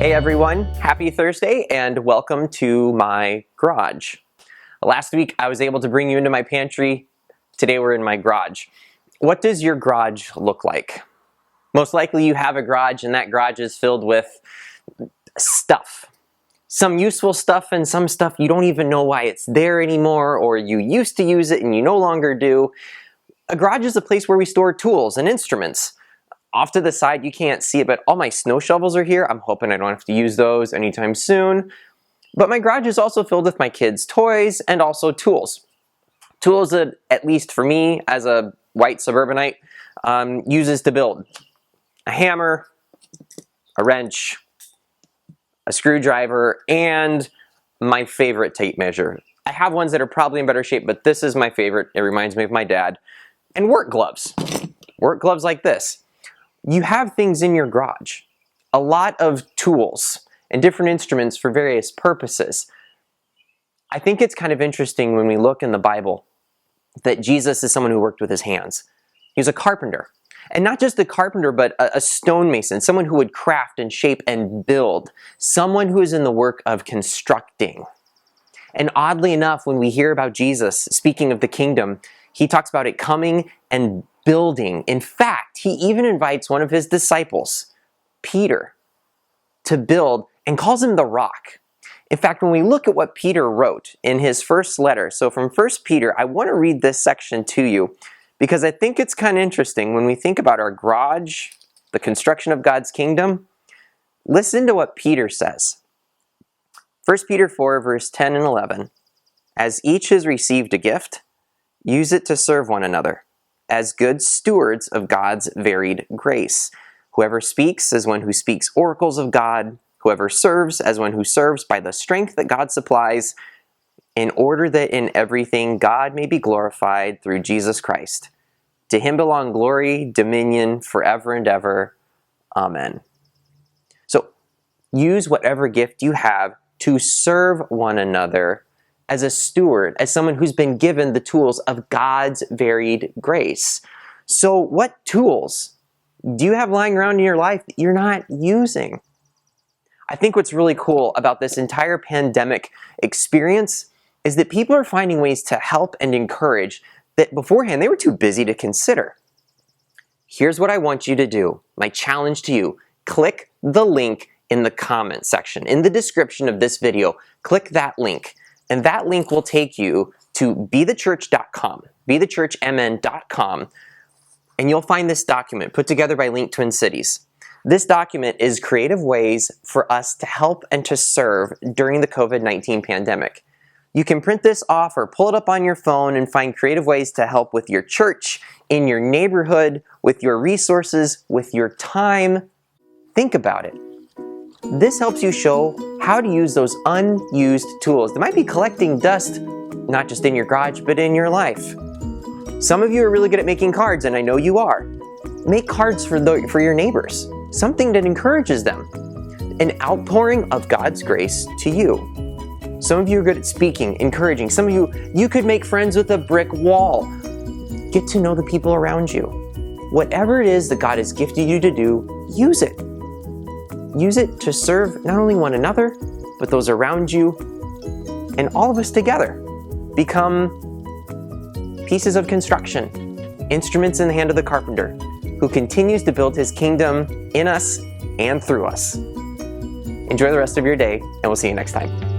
Hey everyone, happy Thursday and welcome to my garage. Last week I was able to bring you into my pantry. Today we're in my garage. What does your garage look like? Most likely you have a garage and that garage is filled with stuff. Some useful stuff and some stuff you don't even know why it's there anymore, or you used to use it and you no longer do. A garage is a place where we store tools and instruments. Off to the side, you can't see it, but all my snow shovels are here. I'm hoping I don't have to use those anytime soon. But my garage is also filled with my kids' toys and also tools. Tools that, at least for me, as a white suburbanite, uses to build. A hammer, a wrench, a screwdriver, and my favorite tape measure. I have ones that are probably in better shape, but this is my favorite. It reminds me of my dad. And work gloves. Work gloves like this. You have things in your garage, a lot of tools and different instruments for various purposes. I think it's kind of interesting when we look in the Bible that Jesus is someone who worked with his hands. He was a carpenter. And not just a carpenter, but a stonemason, someone who would craft and shape and build, someone who is in the work of constructing. And oddly enough, when we hear about Jesus speaking of the kingdom, he talks about it coming and building. In fact, he even invites one of his disciples, Peter, to build and calls him the rock. In fact, when we look at what Peter wrote in his first letter, so from 1 Peter, I want to read this section to you because I think it's kind of interesting when we think about our garage, the construction of God's kingdom. Listen to what Peter says. 1 Peter 4, verse 10 and 11. As each has received a gift, use it to serve one another as good stewards of God's varied grace. Whoever speaks as one who speaks oracles of God, whoever serves as one who serves by the strength that God supplies, in order that in everything God may be glorified through Jesus Christ. To him belong glory, dominion, forever and ever. Amen. So, use whatever gift you have to serve one another as a steward, as someone who's been given the tools of God's varied grace. So what tools do you have lying around in your life that you're not using? I think what's really cool about this entire pandemic experience is that people are finding ways to help and encourage that beforehand they were too busy to consider. Here's what I want you to do. My challenge to you. Click the link in the comment section. In the description of this video, click that link. And that link will take you to bethechurch.com, bethechurchmn.com, and you'll find this document put together by Link Twin Cities. This document is creative ways for us to help and to serve during the COVID-19 pandemic. You can print this off or pull it up on your phone and find creative ways to help with your church, in your neighborhood, with your resources, with your time. Think about it. This helps you show how to use those unused tools that might be collecting dust, not just in your garage, but in your life. Some of you are really good at making cards, and I know you are. Make cards for your neighbors, something that encourages them, an outpouring of God's grace to you. Some of you are good at speaking, encouraging. Some of you could make friends with a brick wall. Get to know the people around you. Whatever it is that God has gifted you to do, use it. Use it to serve not only one another, but those around you, and all of us together. Become pieces of construction, instruments in the hand of the carpenter, who continues to build his kingdom in us and through us. Enjoy the rest of your day, and we'll see you next time.